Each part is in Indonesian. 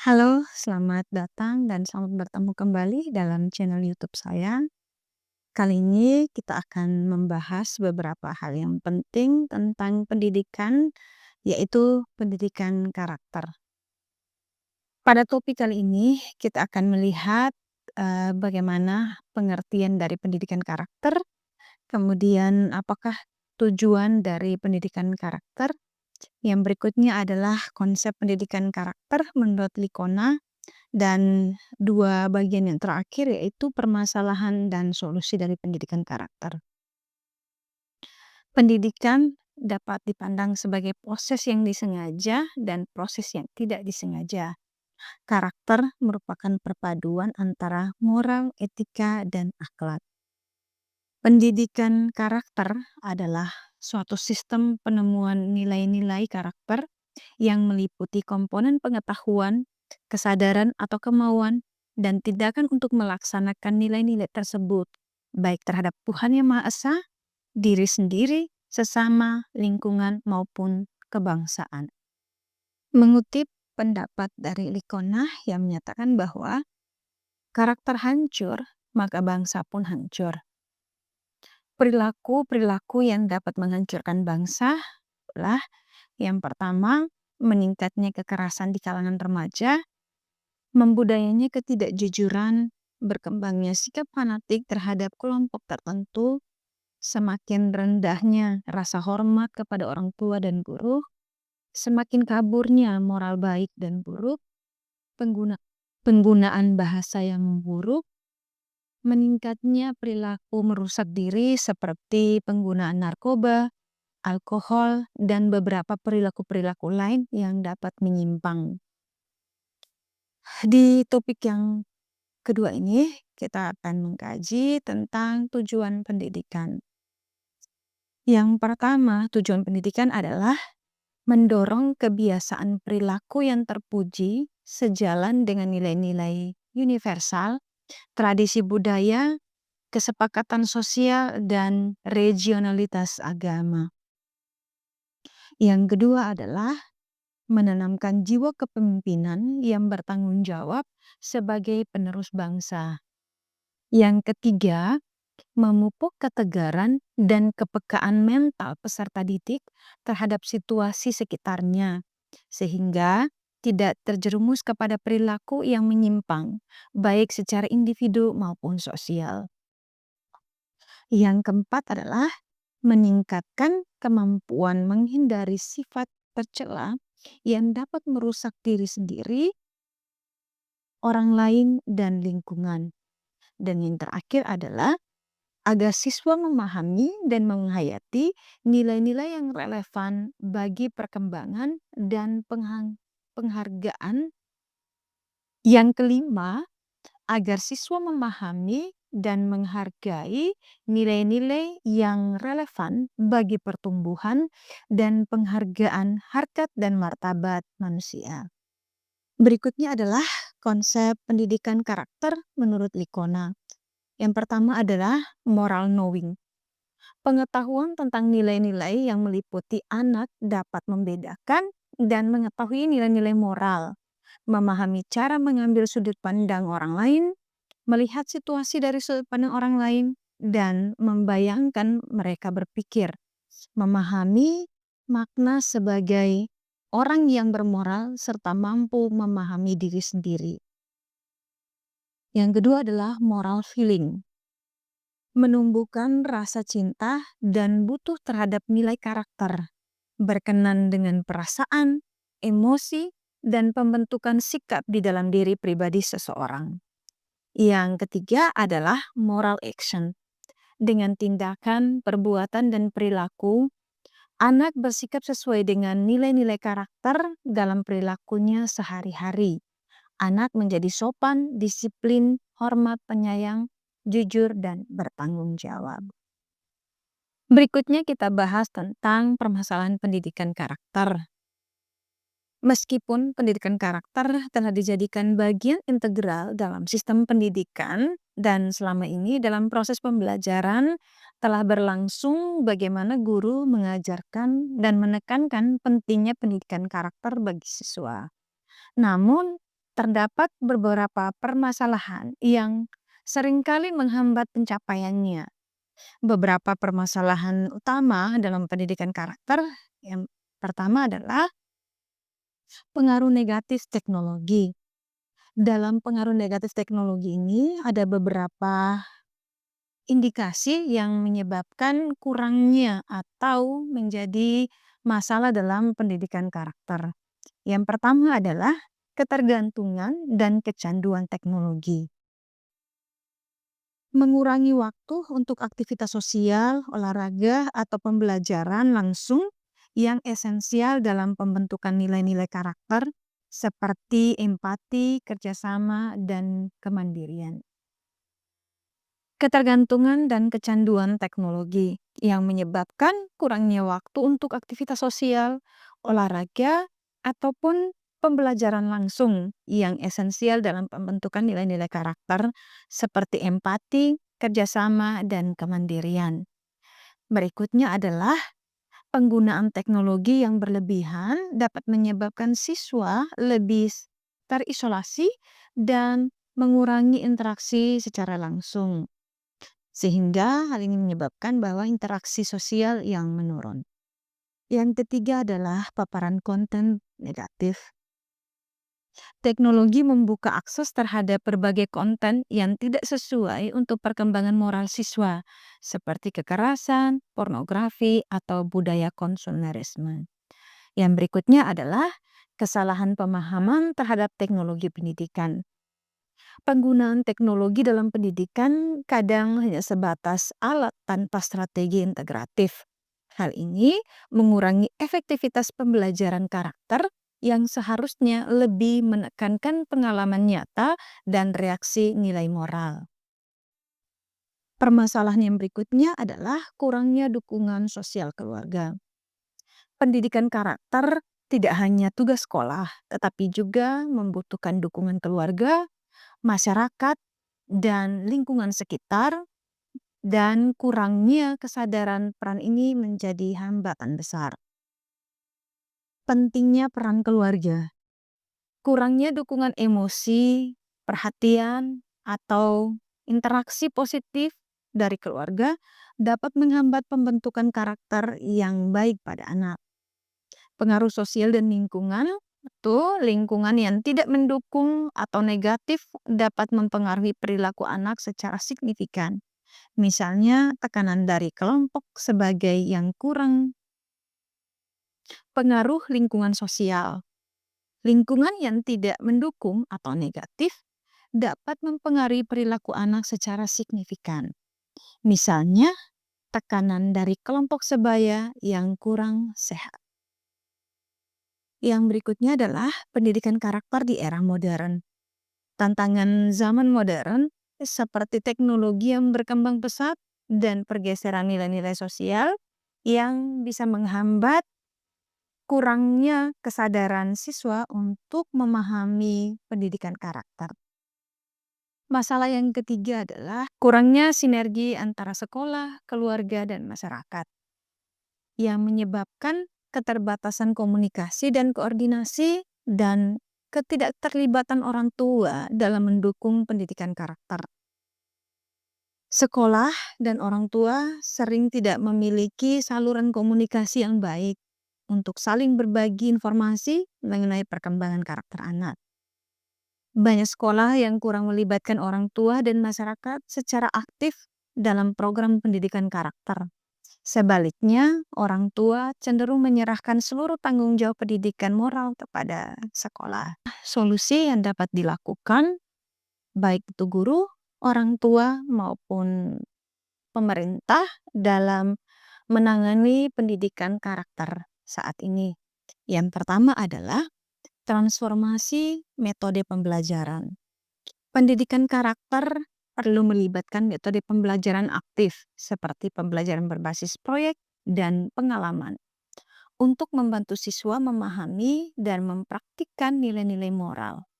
Halo, selamat datang dan selamat bertemu kembali dalam channel YouTube saya. Kali ini kita akan membahas beberapa hal yang penting tentang pendidikan, yaitu pendidikan karakter. Pada topik kali ini, kita akan melihat bagaimana pengertian dari pendidikan karakter, kemudian apakah tujuan dari pendidikan karakter. Yang berikutnya adalah konsep pendidikan karakter menurut Likona. Dan dua bagian yang terakhir yaitu permasalahan dan solusi dari pendidikan karakter. Pendidikan dapat dipandang sebagai proses yang disengaja dan proses yang tidak disengaja. Karakter merupakan perpaduan antara moral, etika, dan akhlak. Pendidikan karakter adalah suatu sistem penemuan nilai-nilai karakter yang meliputi komponen pengetahuan, kesadaran atau kemauan, dan tindakan untuk melaksanakan nilai-nilai tersebut, baik terhadap Tuhan Yang Maha Esa, diri sendiri, sesama, lingkungan, maupun kebangsaan. Mengutip pendapat dari Likona yang menyatakan bahwa karakter hancur, maka bangsa pun hancur. Perilaku-perilaku yang dapat menghancurkan bangsa adalah yang pertama, meningkatnya kekerasan di kalangan remaja, membudayanya ketidakjujuran, berkembangnya sikap fanatik terhadap kelompok tertentu, semakin rendahnya rasa hormat kepada orang tua dan guru, semakin kaburnya moral baik dan buruk, pengguna- penggunaan bahasa yang buruk, meningkatnya perilaku merusak diri seperti penggunaan narkoba, alkohol, dan beberapa perilaku-perilaku lain yang dapat menyimpang. Di topik yang kedua ini, kita akan mengkaji tentang tujuan pendidikan. Yang pertama, tujuan pendidikan adalah mendorong kebiasaan perilaku yang terpuji sejalan dengan nilai-nilai universal, tradisi budaya, kesepakatan sosial, dan regionalitas agama. Yang kedua adalah menanamkan jiwa kepemimpinan yang bertanggung jawab sebagai penerus bangsa. Yang ketiga, memupuk ketegaran dan kepekaan mental peserta didik terhadap situasi sekitarnya, sehingga tidak terjerumus kepada perilaku yang menyimpang, baik secara individu maupun sosial. Yang keempat adalah meningkatkan kemampuan menghindari sifat tercela yang dapat merusak diri sendiri, orang lain, dan lingkungan. Dan yang terakhir adalah agar siswa memahami dan menghayati nilai-nilai yang relevan bagi perkembangan dan penghargaan. Yang kelima, agar siswa memahami dan menghargai nilai-nilai yang relevan bagi pertumbuhan dan penghargaan harkat dan martabat manusia. Berikutnya adalah konsep pendidikan karakter menurut Likona. Yang pertama adalah moral knowing. Pengetahuan tentang nilai-nilai yang meliputi anak dapat membedakan dan mengetahui nilai-nilai moral, memahami cara mengambil sudut pandang orang lain, melihat situasi dari sudut pandang orang lain, dan membayangkan mereka berpikir, memahami makna sebagai orang yang bermoral serta mampu memahami diri sendiri. Yang kedua adalah moral feeling. Menumbuhkan rasa cinta dan butuh terhadap nilai karakter, berkenan dengan perasaan, emosi, dan pembentukan sikap di dalam diri pribadi seseorang. Yang ketiga adalah moral action. Dengan tindakan, perbuatan, dan perilaku, anak bersikap sesuai dengan nilai-nilai karakter dalam perilakunya sehari-hari. Anak menjadi sopan, disiplin, hormat, penyayang, jujur, dan bertanggung jawab. Berikutnya kita bahas tentang permasalahan pendidikan karakter. Meskipun pendidikan karakter telah dijadikan bagian integral dalam sistem pendidikan dan selama ini dalam proses pembelajaran telah berlangsung bagaimana guru mengajarkan dan menekankan pentingnya pendidikan karakter bagi siswa. Namun, terdapat beberapa permasalahan yang seringkali menghambat pencapaiannya. Beberapa permasalahan utama dalam pendidikan karakter yang pertama adalah pengaruh negatif teknologi. Dalam pengaruh negatif teknologi ini ada beberapa indikasi yang menyebabkan kurangnya atau menjadi masalah dalam pendidikan karakter. Yang pertama adalah ketergantungan dan kecanduan teknologi. Mengurangi waktu untuk aktivitas sosial, olahraga, atau pembelajaran langsung yang esensial dalam pembentukan nilai-nilai karakter seperti empati, kerjasama, dan kemandirian. Ketergantungan dan kecanduan teknologi yang menyebabkan kurangnya waktu untuk aktivitas sosial, olahraga, ataupun pembelajaran langsung yang esensial dalam pembentukan nilai-nilai karakter seperti empati, kerjasama, dan kemandirian. Berikutnya adalah penggunaan teknologi yang berlebihan dapat menyebabkan siswa lebih terisolasi dan mengurangi interaksi secara langsung. Sehingga hal ini menyebabkan bahwa interaksi sosial yang menurun. Yang ketiga adalah paparan konten negatif. Teknologi membuka akses terhadap berbagai konten yang tidak sesuai untuk perkembangan moral siswa, seperti kekerasan, pornografi, atau budaya konsumerisme. Yang berikutnya adalah kesalahan pemahaman terhadap teknologi pendidikan. Penggunaan teknologi dalam pendidikan kadang hanya sebatas alat tanpa strategi integratif. Hal ini mengurangi efektivitas pembelajaran karakter yang seharusnya lebih menekankan pengalaman nyata dan reaksi nilai moral. Permasalahan yang berikutnya adalah kurangnya dukungan sosial keluarga. Pendidikan karakter tidak hanya tugas sekolah, tetapi juga membutuhkan dukungan keluarga, masyarakat, dan lingkungan sekitar, dan kurangnya kesadaran peran ini menjadi hambatan besar. Pentingnya peran keluarga. Kurangnya dukungan emosi, perhatian, atau interaksi positif dari keluarga dapat menghambat pembentukan karakter yang baik pada anak. Pengaruh sosial dan lingkungan, itu lingkungan yang tidak mendukung atau negatif dapat mempengaruhi perilaku anak secara signifikan. Misalnya tekanan dari kelompok sebagai yang kurang. Pengaruh lingkungan sosial. Lingkungan yang tidak mendukung atau negatif dapat mempengaruhi perilaku anak secara signifikan. Misalnya tekanan dari kelompok sebaya yang kurang sehat. Yang berikutnya adalah pendidikan karakter di era modern. Tantangan zaman modern seperti teknologi yang berkembang pesat dan pergeseran nilai-nilai sosial yang bisa menghambat kurangnya kesadaran siswa untuk memahami pendidikan karakter. Masalah yang ketiga adalah kurangnya sinergi antara sekolah, keluarga, dan masyarakat yang menyebabkan keterbatasan komunikasi dan koordinasi dan ketidakterlibatan orang tua dalam mendukung pendidikan karakter. Sekolah dan orang tua sering tidak memiliki saluran komunikasi yang baik untuk saling berbagi informasi mengenai perkembangan karakter anak. Banyak sekolah yang kurang melibatkan orang tua dan masyarakat secara aktif dalam program pendidikan karakter. Sebaliknya, orang tua cenderung menyerahkan seluruh tanggung jawab pendidikan moral kepada sekolah. Solusi yang dapat dilakukan, baik itu guru, orang tua, maupun pemerintah dalam menangani pendidikan karakter saat ini. Yang pertama adalah transformasi metode pembelajaran. Pendidikan karakter perlu melibatkan metode pembelajaran aktif seperti pembelajaran berbasis proyek dan pengalaman untuk membantu siswa memahami dan mempraktikkan nilai-nilai moral.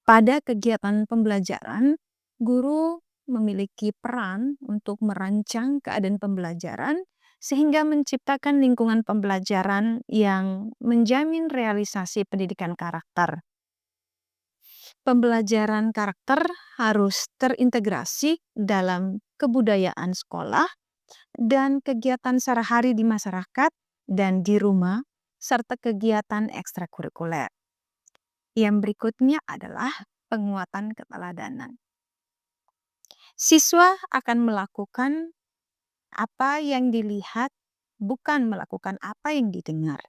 Pada kegiatan pembelajaran, guru memiliki peran untuk merancang keadaan pembelajaran sehingga menciptakan lingkungan pembelajaran yang menjamin realisasi pendidikan karakter. Pembelajaran karakter harus terintegrasi dalam kebudayaan sekolah dan kegiatan sehari-hari di masyarakat dan di rumah, serta kegiatan ekstrakurikuler. Yang berikutnya adalah penguatan keteladanan. Siswa akan melakukan apa yang dilihat, bukan melakukan apa yang didengar.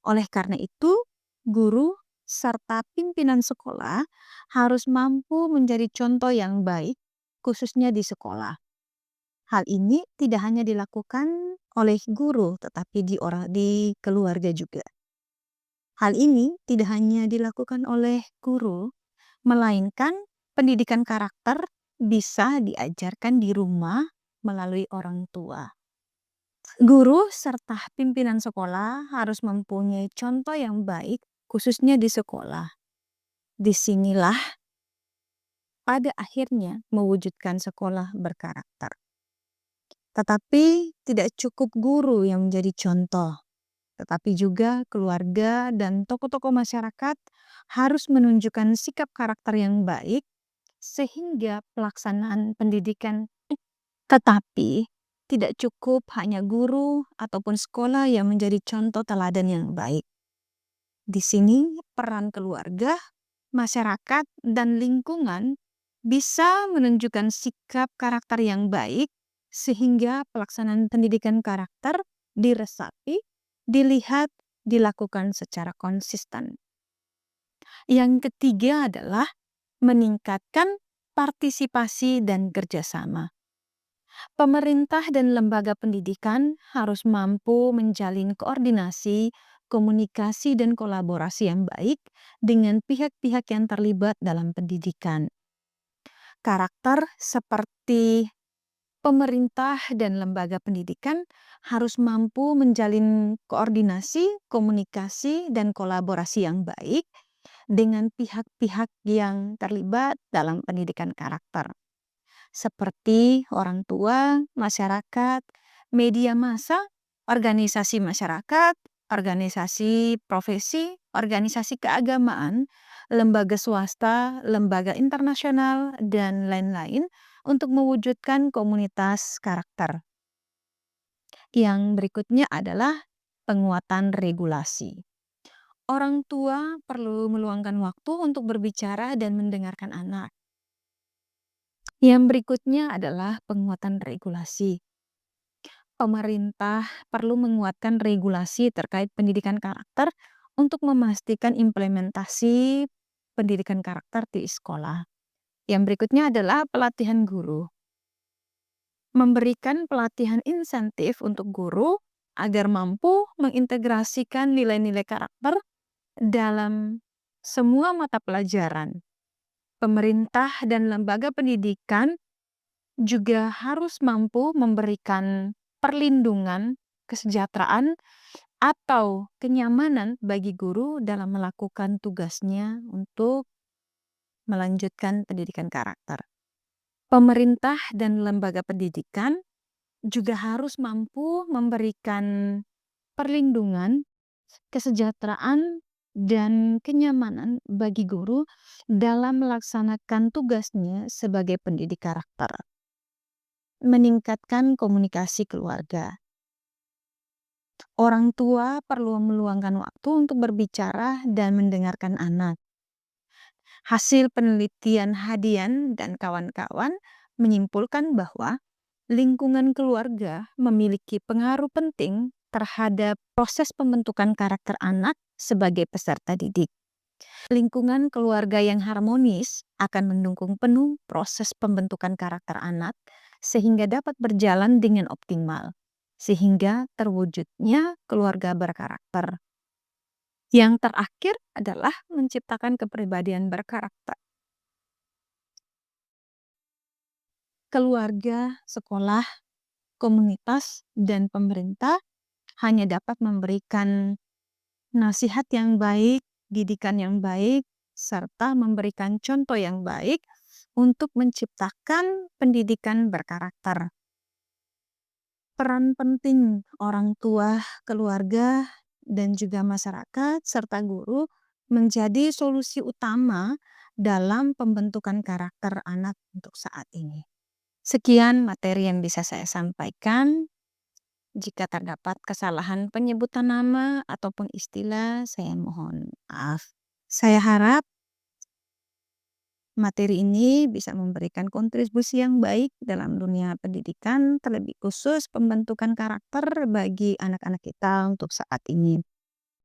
Oleh karena itu, guru serta pimpinan sekolah harus mampu menjadi contoh yang baik, khususnya di sekolah. Hal ini tidak hanya dilakukan oleh guru, tetapi di keluarga juga. Hal ini tidak hanya dilakukan oleh guru, melainkan pendidikan karakter bisa diajarkan di rumah melalui orang tua. Guru serta pimpinan sekolah harus mempunyai contoh yang baik, khususnya di sekolah. Disinilah pada akhirnya mewujudkan sekolah berkarakter. Tetapi tidak cukup guru yang menjadi contoh, tetapi juga keluarga dan tokoh-tokoh masyarakat harus menunjukkan sikap karakter yang baik sehingga pelaksanaan pendidikan. Tetapi tidak cukup hanya guru ataupun sekolah yang menjadi contoh teladan yang baik. Di sini peran keluarga, masyarakat, dan lingkungan bisa menunjukkan sikap karakter yang baik sehingga pelaksanaan pendidikan karakter diresapi, dilihat, dilakukan secara konsisten. Yang ketiga adalah meningkatkan partisipasi dan kerjasama. Pemerintah dan lembaga pendidikan harus mampu menjalin koordinasi, komunikasi, dan kolaborasi yang baik dengan pihak-pihak yang terlibat dalam pendidikan. Karakter seperti pemerintah dan lembaga pendidikan harus mampu menjalin koordinasi, komunikasi, dan kolaborasi yang baik dengan pihak-pihak yang terlibat dalam pendidikan karakter, seperti orang tua, masyarakat, media massa, organisasi masyarakat, organisasi profesi, organisasi keagamaan, lembaga swasta, lembaga internasional, dan lain-lain untuk mewujudkan komunitas karakter. Yang berikutnya adalah penguatan regulasi. Orang tua perlu meluangkan waktu untuk berbicara dan mendengarkan anak. Yang berikutnya adalah penguatan regulasi. Pemerintah perlu menguatkan regulasi terkait pendidikan karakter untuk memastikan implementasi pendidikan karakter di sekolah. Yang berikutnya adalah pelatihan guru. Memberikan pelatihan insentif untuk guru agar mampu mengintegrasikan nilai-nilai karakter dalam semua mata pelajaran. Pemerintah dan lembaga pendidikan juga harus mampu memberikan perlindungan, kesejahteraan, atau kenyamanan bagi guru dalam melakukan tugasnya untuk melanjutkan pendidikan karakter. Pemerintah dan lembaga pendidikan juga harus mampu memberikan perlindungan, kesejahteraan, dan kenyamanan bagi guru dalam melaksanakan tugasnya sebagai pendidik karakter. Meningkatkan komunikasi keluarga. Orang tua perlu meluangkan waktu untuk berbicara dan mendengarkan anak. Hasil penelitian Hadian dan kawan-kawan menyimpulkan bahwa lingkungan keluarga memiliki pengaruh penting terhadap proses pembentukan karakter anak sebagai peserta didik. Lingkungan keluarga yang harmonis akan mendukung penuh proses pembentukan karakter anak sehingga dapat berjalan dengan optimal, sehingga terwujudnya keluarga berkarakter. Yang terakhir adalah menciptakan kepribadian berkarakter. Keluarga, sekolah, komunitas, dan pemerintah hanya dapat memberikan nasihat yang baik, didikan yang baik, serta memberikan contoh yang baik untuk menciptakan pendidikan berkarakter. Peran penting orang tua, keluarga, dan juga masyarakat serta guru menjadi solusi utama dalam pembentukan karakter anak untuk saat ini. Sekian materi yang bisa saya sampaikan. Jika terdapat kesalahan penyebutan nama ataupun istilah, saya mohon maaf. Saya harap materi ini bisa memberikan kontribusi yang baik dalam dunia pendidikan, terlebih khusus pembentukan karakter bagi anak-anak kita untuk saat ini.